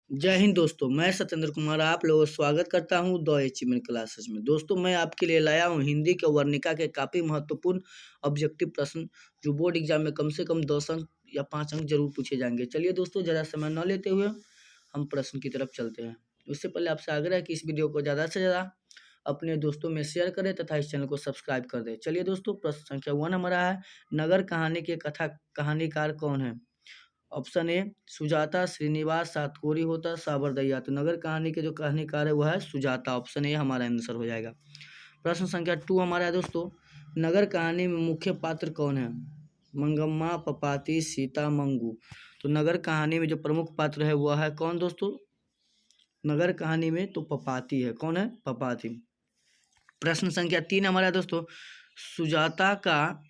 जय हिंद दोस्तों, मैं सत्येंद्र कुमार आप लोगों का स्वागत करता हूं द अचीवमेंट क्लासेस में। दोस्तों, मैं आपके लिए लाया हूं हिंदी के वर्णिका के काफ़ी महत्वपूर्ण ऑब्जेक्टिव प्रश्न जो बोर्ड एग्जाम में कम से कम 10 अंक या 5 अंक जरूर पूछे जाएंगे। चलिए दोस्तों, ज़्यादा समय न लेते हुए हम प्रश्न की तरफ चलते हैं। उससे पहले आपसे आग्रह है कि इस वीडियो को ज़्यादा से ज़्यादा अपने दोस्तों में शेयर करें तथा इस चैनल को सब्सक्राइब कर दें। चलिए दोस्तों, प्रश्न संख्या 1 हमारा है, नगर कहानी के कथा कहानीकार कौन है? ऑप्शन ए सुजाता, श्रीनिवास, सातकोरी होता, साबरदैया। तो नगर कहानी के जो कहानीकार है वह है सुजाता। ऑप्शन ए हमारा आंसर हो जाएगा। प्रश्न संख्या 2 हमारा है दोस्तों, नगर कहानी में मुख्य पात्र कौन है? मंगम्मा, पपाती, सीता, मंगू। तो नगर कहानी में जो प्रमुख पात्र है वह है कौन दोस्तों? नगर कहानी में तो पपाती है। कौन है? पपाती। प्रश्न संख्या 3 हमारा है दोस्तों, सुजाता का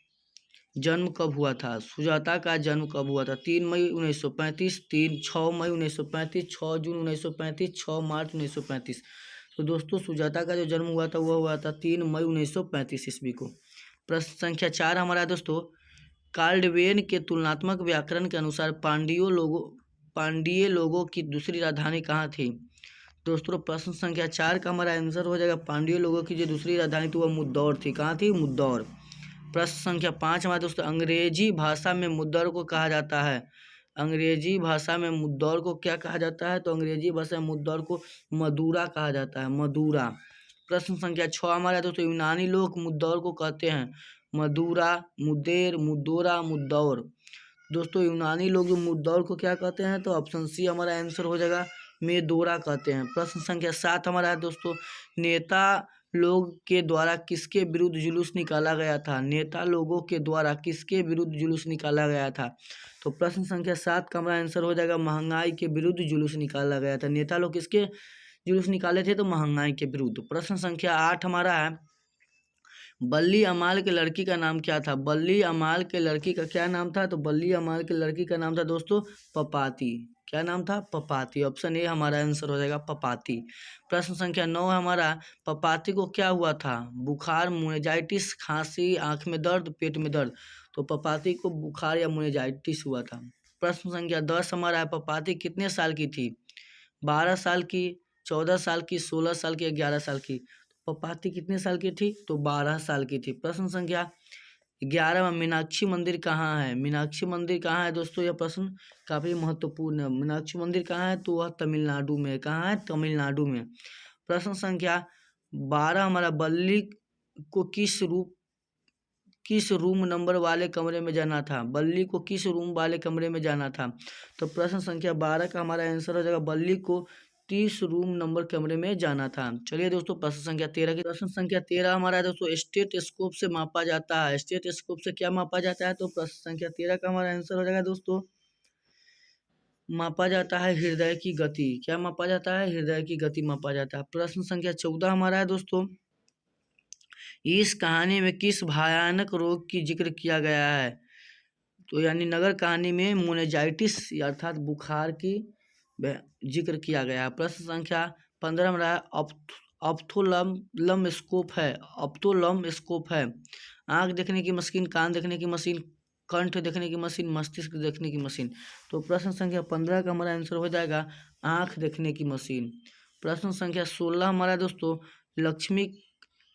जन्म कब हुआ था? सुजाता का जन्म कब हुआ था? 3 मई 1935, 6 मई 1935, 6 जून 1935, 6 मार्च 1935। तो दोस्तों, सुजाता का जो जन्म हुआ था वह हुआ था 3 मई 1935 ईस्वी को। प्रश्न संख्या 4 हमारा है दोस्तों, कार्लवेन के तुलनात्मक व्याकरण के अनुसार पांडीय लोगों की दूसरी राजधानी कहाँ थी? दोस्तों, प्रश्न संख्या 4 का हमारा आंसर हो जाएगा, पांडीय लोगों की जो दूसरी राजधानी थी वह मुद्दौर थी। कहाँ थी? मुद्दौर। प्रश्न संख्या 5 हमारे दोस्तों, अंग्रेजी भाषा में मुद्दौर को कहा जाता है। अंग्रेजी भाषा में मुद्दौर को क्या कहा जाता है? तो अंग्रेजी भाषा में मुद्दौर को मदुरा कहा जाता है। मदुरा। प्रश्न संख्या 6 हमारा दोस्तों, यूनानी लोग मुद्दौर को कहते हैं मदुरा, मुदेर, मुदोरा, मुद्दौर। दोस्तों, यूनानी लोग जो मुद्दौर को क्या कहते हैं? तो ऑप्शन सी हमारा आंसर हो जाएगा, मेदोरा कहते हैं। प्रश्न संख्या 7 हमारा है दोस्तों, नेता लोग के द्वारा किसके विरुद्ध जुलूस निकाला गया था? नेता लोगों के द्वारा किसके विरुद्ध जुलूस निकाला गया था? तो प्रश्न संख्या 7 का हमारा आंसर हो जाएगा, महंगाई के विरुद्ध जुलूस निकाला गया था। नेता लोग किसके जुलूस निकाले थे? तो महंगाई के विरुद्ध। प्रश्न संख्या 8 हमारा है, बल्ली अमाल के लड़की का नाम क्या था? बल्ली अमाल के लड़की का क्या नाम था? तो बल्ली अमाल के लड़की का नाम था दोस्तों पपाती। क्या नाम था? पपाती। ऑप्शन ए हमारा आंसर हो जाएगा, पपाती। प्रश्न संख्या 9 हमारा, पपाती को क्या हुआ था? बुखार, मोनेजाइटिस, खांसी, आंख में दर्द, पेट में दर्द। तो पपाती को बुखार या मोनेजाइटिस हुआ था। प्रश्न संख्या 10 हमारा है, पपाती कितने साल की थी? 12 साल की, 14 साल की, 16 साल की, 11 साल की। पपाती कितने साल की थी? तो 12 साल की थी। प्रश्न संख्या 11 में, मीनाक्षी मंदिर कहाँ है? मीनाक्षी मंदिर कहाँ है दोस्तों? यह प्रश्न काफी महत्वपूर्ण है। मीनाक्षी मंदिर कहाँ है? तो वह तमिलनाडु में। कहाँ है? तमिलनाडु में। प्रश्न संख्या 12 हमारा, बल्ली को किस रूम नंबर वाले कमरे में जाना था? बल्ली को किस रूम वाले कमरे में जाना था? तो प्रश्न संख्या 12 का हमारा आंसर हो जाएगा, बल्ली को 30 रूम नंबर कमरे में जाना था। चलिए दोस्तों, प्रश्न संख्या 13 की, प्रश्न संख्या 13 हमारा है दोस्तों, स्टेथोस्कोप से मापा जाता है। स्टेथोस्कोप से क्या मापा जाता है? तो प्रश्न संख्या 13 का हमारा आंसर हो जाएगा दोस्तों, मापा जाता है हृदय की गति। क्या मापा जाता है? हृदय की गति मापा जाता है। प्रश्न संख्या 14 हमारा है दोस्तों, इस कहानी में किस भयानक रोग की जिक्र किया गया है? तो यानी नगर कहानी में मोनेजाइटिस अर्थात बुखार की जिक्र किया गया है। प्रश्न संख्या 15 में रहा, ऑप्थोलम स्कोप है। ऑप्थोलम स्कोप है आँख देखने की मशीन, कान देखने की मशीन, कंठ देखने की मशीन, मस्तिष्क देखने की मशीन। तो प्रश्न संख्या 15 का हमारा आंसर हो जाएगा, आँख देखने की मशीन। प्रश्न संख्या 16 हमारा दोस्तों, लक्ष्मी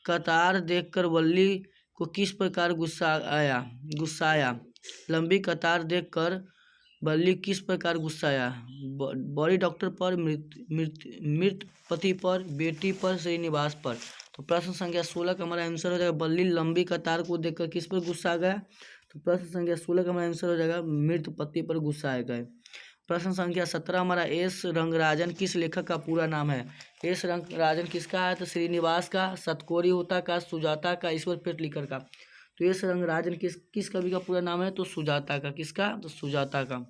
कतार देखकर वल्ली को किस प्रकार गुस्साया? लंबी कतार देखकर बल्ली किस प्रकार गुस्साया? बड़ी डॉक्टर पर, मृत पति पर, बेटी पर, श्रीनिवास पर। तो प्रश्न संख्या 16 का हमारा आंसर हो जाएगा, बल्ली लंबी कतार को देखकर किस पर गुस्सा गया? तो प्रश्न संख्या 16 का हमारा आंसर हो जाएगा, मृत पति पर गुस्साए गए। प्रश्न संख्या 17 हमारा, एस रंगराजन किस लेखक का पूरा नाम है? एस रंगराजन किसका है? तो श्रीनिवास का, सतकोरी होता का, सुजाता का, ईश्वर पेटलिकर का। तो एस रंगराजन किस कवि का पूरा नाम है? तो सुजाता का। किसका? तो सुजाता का।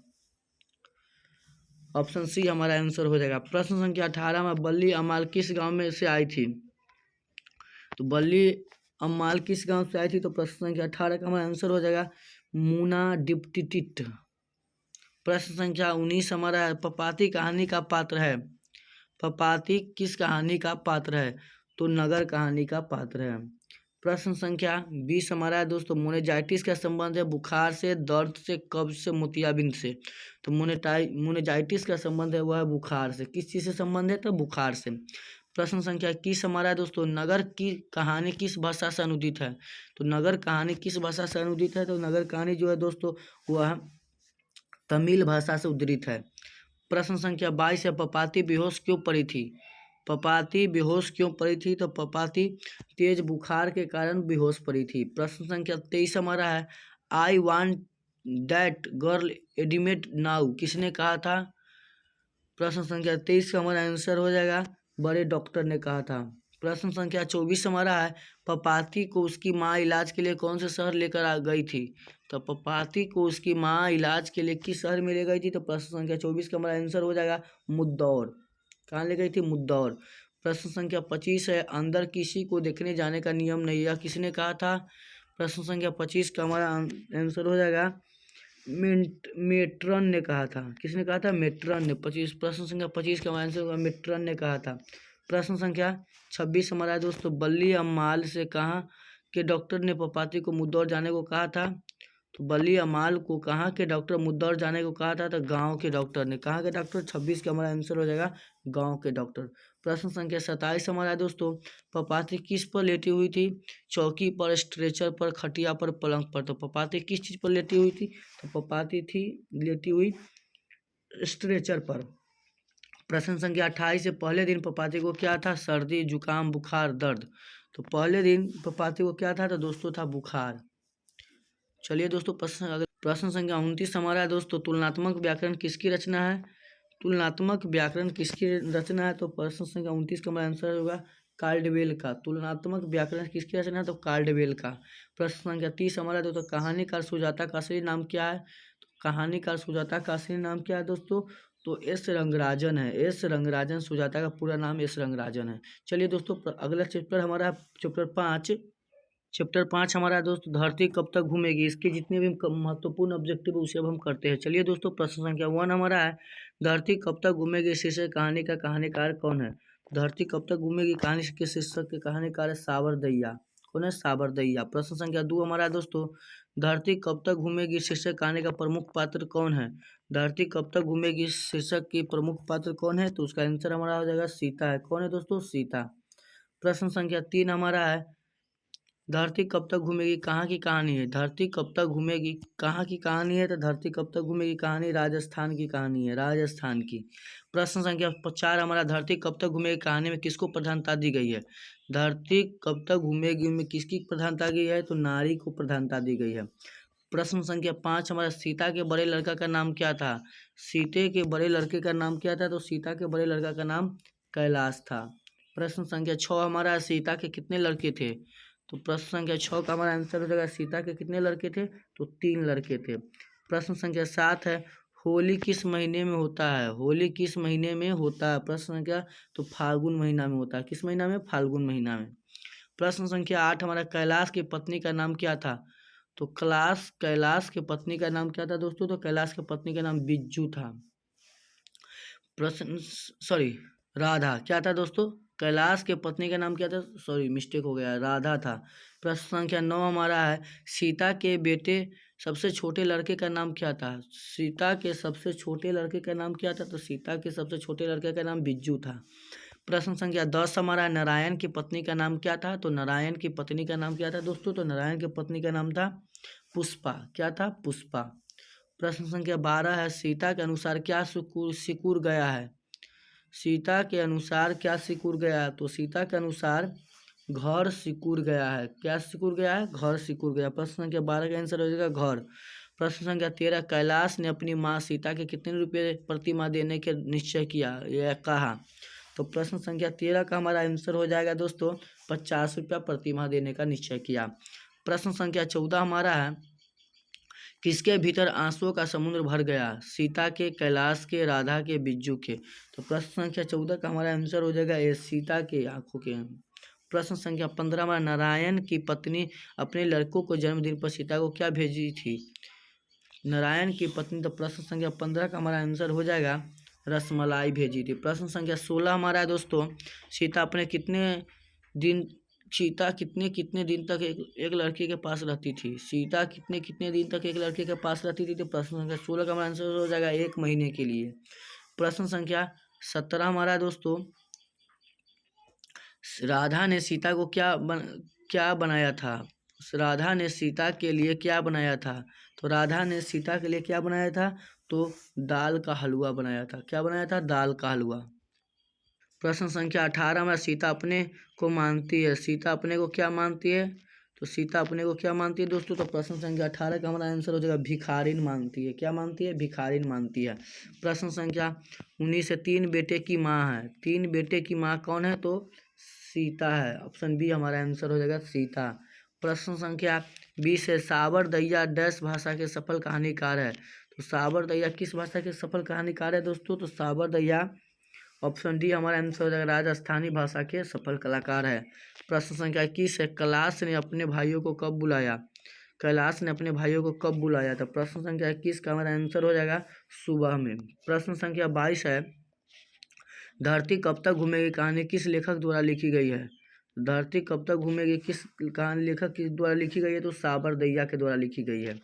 ऑप्शन सी हमारा आंसर हो जाएगा। प्रश्न संख्या 18 में, बल्ली अमाल किस गांव में से आई थी? तो बल्ली अमाल किस गांव से आई थी? तो प्रश्न संख्या 18 का हमारा आंसर हो जाएगा, मूना डिप्टिटिट। प्रश्न संख्या 19 हमारा, पपाती कहानी का पात्र है। पपाती किस कहानी का पात्र है? तो नगर कहानी का पात्र है। प्रश्न संख्या 20 हमारा है दोस्तों, मोनेजाइटिस का संबंध है बुखार से, दर्द से, कब्ज से, मोतियाबिंद से। तो मोनेजाइटिस का संबंध है वह है बुखार से। किस चीज़ से संबंध है? तो बुखार से। प्रश्न संख्या 21 हमारा है दोस्तों, नगर की कहानी किस भाषा से अनुदित है? तो नगर कहानी किस भाषा से अनुदित है? तो नगर कहानी जो है दोस्तों वह तमिल भाषा से उद्धृत है। प्रश्न संख्या 22 है, पपाती बेहोश क्यों पड़ी थी? पपाती बेहोश क्यों पड़ी थी? तो पपाती तेज बुखार के कारण बेहोश पड़ी थी। प्रश्न संख्या 23 हमारा है, I want that girl admit now किसने कहा था? प्रश्न संख्या 23 का हमारा आंसर हो जाएगा बड़े डॉक्टर ने कहा था। प्रश्न संख्या 24 हमारा है, पपाती को उसकी माँ इलाज के लिए कौन से शहर लेकर आ गई थी? तो पपाती को उसकी माँ इलाज के लिए किस शहर में ले गई थी? तो प्रश्न संख्या 24 का हमारा आंसर हो जाएगा मुद्दौर। कहाँ ले गई थी? मुद्दौर। प्रश्न संख्या 25 है, अंदर किसी को देखने जाने का नियम नहीं, यह किसने कहा था? प्रश्न संख्या 25 का हमारा आंसर हो जाएगा मेट्रन ने कहा था। किसने कहा था? मेट्रन ने। 25 प्रश्न संख्या 25 का आंसर होगा मेट्रन ने कहा था। प्रश्न संख्या 26 हमारा दोस्तों, बल्ली अम्माल से कहा कि डॉक्टर ने पपाती को मुद्दौर जाने को कहा था? तो बल्ली अमाल को कहाँ के डॉक्टर मुद्दौर जाने को कहा था? तो गांव के डॉक्टर ने। कहाँ के डॉक्टर? 26 का हमारा आंसर हो जाएगा गांव के डॉक्टर। प्रश्न संख्या 27 हमारा दोस्तों, पपाती किस पर लेटी हुई थी? चौकी पर, स्ट्रेचर पर, खटिया पर, पलंग पर। तो पपाती किस चीज़ पर लेटी हुई थी? तो पपाती थी लेटी हुई स्ट्रेचर पर। प्रश्न संख्या 28 से, पहले दिन पपाती को क्या था? सर्दी, जुकाम, बुखार, दर्द। तो पहले दिन पपाती को क्या था? तो दोस्तों था बुखार। चलिए दोस्तों प्रश्न संख्या 29 हमारा है दोस्तों, तुलनात्मक व्याकरण किसकी रचना है? तुलनात्मक व्याकरण किसकी रचना है? तो प्रश्न संख्या 29 का हमारा आंसर होगा कार्डवेल का। तुलनात्मक व्याकरण किसकी रचना है? तो कार्डवेल का। प्रश्न संख्या 30 हमारा दोस्तों, कहानीकार सुजाता का असली नाम क्या है? तो कहानीकार सुजाता का असली नाम क्या है दोस्तों? तो एस रंगराजन है। एस रंगराजन, सुजाता का पूरा नाम एस रंगराजन है। चलिए दोस्तों अगला चैप्टर हमारा चैप्टर 5। चैप्टर 5 हमारा दोस्त, धरती कब तक घूमेगी। इसके जितने भी महत्वपूर्ण ऑब्जेक्टिव है उसे अब हम करते हैं। चलिए दोस्तों प्रश्न संख्या 1 हमारा है, धरती कब तक घूमेगी शीर्षक कहानी का कहानीकार कौन है? धरती कब तक घूमेगी कहानी के शीर्षक के कहानीकार है साबरदैया। कौन है? साबरदैया। प्रश्न संख्या 2 हमारा है दोस्तों, धरती कब तक घूमेगी शीर्षक कहानी का प्रमुख पात्र कौन है? धरती कब तक घूमेगी शीर्षक की प्रमुख पात्र कौन है? तो उसका आंसर हमारा हो जाएगा सीता है। कौन है दोस्तों? सीता। प्रश्न संख्या 3 हमारा है, धरती कब तक घूमेगी कहाँ की कहानी है? धरती कब तक घूमेगी कहाँ की कहानी है? तो धरती कब तक घूमेगी कहानी राजस्थान की कहानी है, राजस्थान की। प्रश्न संख्या 4 हमारा, धरती कब तक घूमेगी कहानी में किसको प्रधानता दी गई है? धरती कब तक घूमेगी में किसकी प्रधानता दी गई है? तो नारी को प्रधानता दी गई है। प्रश्न संख्या 5 हमारा, सीता के बड़े लड़का का नाम क्या था? सीते के बड़े लड़के का नाम क्या था? तो सीता के बड़े लड़का का नाम कैलाश था। प्रश्न संख्या 6 हमारा, सीता के कितने लड़के थे? तो प्रश्न संख्या 6 का हमारा आंसर हो जाएगा, सीता के कितने लड़के थे? तो 3 लड़के थे। प्रश्न संख्या 7 है, होली किस महीने में होता है? होली किस महीने में होता है? प्रश्न संख्या तो फाल्गुन महीना में होता है। किस महीना में? फाल्गुन महीना में। प्रश्न संख्या 8 हमारा, कैलाश की पत्नी का नाम क्या था? तो कैलाश की पत्नी का नाम क्या था दोस्तों? तो कैलाश की पत्नी का नाम बिज्जू था। प्रश्न राधा। क्या था दोस्तों? कैलाश के पत्नी का नाम क्या था? मिस्टेक हो गया, राधा था। प्रश्न संख्या 9 हमारा है, सीता के बेटे सबसे छोटे लड़के का नाम क्या था? सीता के सबसे छोटे लड़के का नाम क्या था? तो सीता के सबसे छोटे लड़के का नाम बिज्जू था। प्रश्न संख्या 10 हमारा, नारायण की पत्नी का नाम क्या था? तो नारायण की पत्नी का नाम क्या था दोस्तों? तो नारायण की पत्नी का नाम था पुष्पा। क्या था? पुष्पा। प्रश्न संख्या 12 है, सीता के अनुसार क्या सिकुड़ गया है? सीता के अनुसार क्या सिकुड़ गया? तो सीता के अनुसार घर सिकुड़ गया है। क्या सिकुड़ गया है? घर सिकुड़ गया। प्रश्न संख्या 12 का आंसर हो जाएगा घर। प्रश्न संख्या 13, कैलाश ने अपनी माँ सीता के कितने रुपये प्रतिमाह देने के निश्चय किया या कहा? तो प्रश्न संख्या 13 का हमारा आंसर हो जाएगा दोस्तों 50 रुपया प्रतिमाह देने का निश्चय किया। प्रश्न संख्या 14 हमारा है, किसके भीतर आंसुओं का समुद्र भर गया? सीता के, कैलाश के, राधा के, बिज्जू के। तो प्रश्न संख्या 14 का हमारा आंसर हो जाएगा ये सीता के आंखों के। प्रश्न संख्या 15 हमारा, नारायण की पत्नी अपने लड़कों को जन्मदिन पर सीता को क्या भेजी थी? नारायण की पत्नी। तो प्रश्न संख्या 15 का हमारा आंसर हो जाएगा रसमलाई भेजी थी। प्रश्न संख्या 16 हमारा है दोस्तों, सीता अपने कितने दिन सीता कितने कितने दिन तक एक लड़के के पास रहती थी? सीता कितने कितने दिन तक एक लड़के के पास रहती थी? तो प्रश्न संख्या 16 का हमारा आंसर हो जाएगा 1 महीने के लिए। प्रश्न संख्या 17 हमारा दोस्तों, राधा ने सीता को क्या बनाया था? राधा ने सीता के लिए क्या बनाया था? तो राधा ने सीता के लिए क्या बनाया था? तो दाल का हलवा बनाया था। क्या बनाया था? दाल का हलवा। प्रश्न संख्या 18 में, सीता अपने को मानती है। सीता अपने को क्या मानती है? तो सीता अपने को क्या मानती है दोस्तों? तो प्रश्न संख्या 18 का हमारा आंसर हो जाएगा भिखारिन मानती है। क्या मानती है? भिखारिन मानती है। प्रश्न संख्या 19 से, 3 बेटे की माँ है। 3 बेटे की माँ कौन है? तो सीता है। ऑप्शन बी हमारा आंसर हो जाएगा सीता। प्रश्न संख्या 20 है, साबर दैया डैश भाषा के सफल कहानीकार है। तो साबर दैया किस भाषा के सफल कहानीकार है दोस्तों? तो साबर दैया, ऑप्शन डी हमारा आंसर हो जाएगा राजस्थानी भाषा के सफल कलाकार है। प्रश्न संख्या 21 है, कैलाश ने अपने भाइयों को कब बुलाया? कैलाश ने अपने भाइयों को कब बुलाया? तो प्रश्न संख्या 21 का हमारा आंसर हो जाएगा सुबह में। प्रश्न संख्या 22 है, धरती कब तक घूमेगी कहानी किस लेखक द्वारा लिखी गई है? धरती कब तक घूमेगी किस कहानी लेखक के द्वारा लिखी गई है? तो साबर दैया के द्वारा लिखी गई है।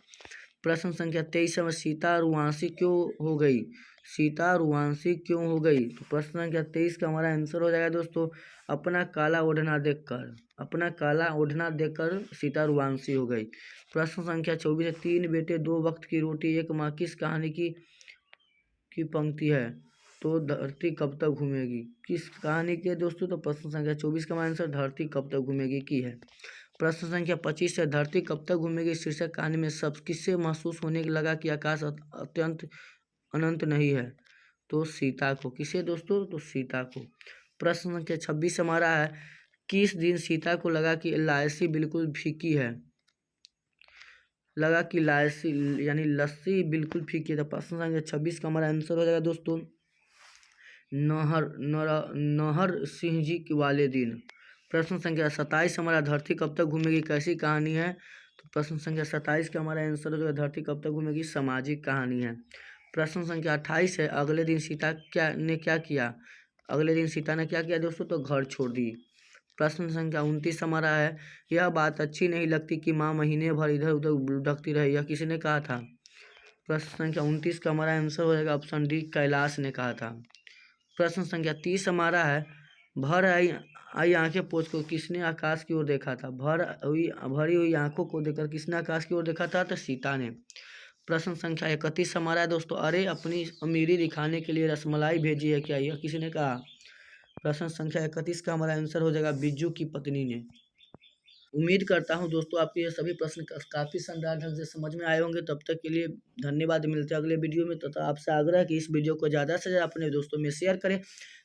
प्रश्न संख्या 23 में, सीता रुआंसी क्यों हो गई? सीता रुआंसी क्यों हो गई? तो प्रश्न संख्या 23 का हमारा आंसर हो जाएगा दोस्तों अपना काला ओढ़ना देखकर। अपना काला ओढ़ना देखकर सीता रुआंसी हो गई। प्रश्न संख्या 24 है, 3 बेटे 2 वक्त की रोटी एक माँ किस कहानी की पंक्ति है? तो धरती कब तक घूमेगी किस कहानी की है दोस्तों? तो प्रश्न संख्या 24 का आंसर धरती कब तक घूमेगी की है। प्रश्न संख्या 25 है, धरती कब तक घूमेगी शीर्षक कहानी में सब किससे महसूस होने लगा कि आकाश अत्यंत अनंत नहीं है? तो सीता को। किसे दोस्तों? तो सीता को। प्रश्न संख्या 26 हमारा है, किस दिन सीता को लगा कि एलआईसी बिल्कुल फीकी है? लगा कि लासी यानी लस्सी बिल्कुल फीकी है। तो प्रश्न संख्या 26 का हमारा आंसर हो जाएगा दोस्तों नहर सिंह जी वाले दिन। प्रश्न संख्या 27 हमारा, धरती कब तक घूमेगी कैसी कहानी है? तो प्रश्न संख्या 27 का हमारा आंसर हो जाएगा धरती कब तक घूमेगी सामाजिक कहानी है। प्रश्न संख्या 28 है, अगले दिन सीता क्या किया? अगले दिन सीता ने क्या किया दोस्तों? तो घर छोड़ दी। प्रश्न संख्या 29 हमारा है, यह बात अच्छी नहीं लगती कि माँ महीने भर इधर उधर भटकती रही, यह किसने कहा था? प्रश्न संख्या 29 का हमारा आंसर हो जाएगा ऑप्शन डी कैलाश ने कहा था। प्रश्न संख्या 30 हमारा है, भर आई आई आंखें पोंछ कर किसने आकाश की ओर देखा था? भरी हुई आंखों को देखकर किसने आकाश की ओर देखा था? तो सीता ने। प्रश्न संख्या 31 हमारा है दोस्तों, अरे अपनी अमीरी दिखाने के लिए रसमलाई भेजी है क्या? यह किसने कहा? प्रश्न संख्या 31 का हमारा आंसर हो जाएगा बिज्जू की पत्नी ने। उम्मीद करता हूं दोस्तों आपके ये सभी प्रश्न काफ़ी शानदार ढंग से समझ में आए होंगे। तब तक के लिए धन्यवाद। मिलते हैं अगले वीडियो में। तथा आपसे आग्रह कि इस वीडियो को ज़्यादा से ज़्यादा अपने दोस्तों में शेयर करें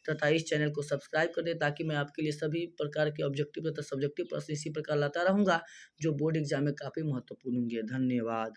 तथा इस चैनल को सब्सक्राइब कर दें, ताकि मैं आपके लिए सभी प्रकार के ऑब्जेक्टिव तथा सब्जेक्टिव प्रश्न इसी प्रकार लाता रहूँगा जो बोर्ड एग्जाम में काफ़ी महत्वपूर्ण होंगे। धन्यवाद।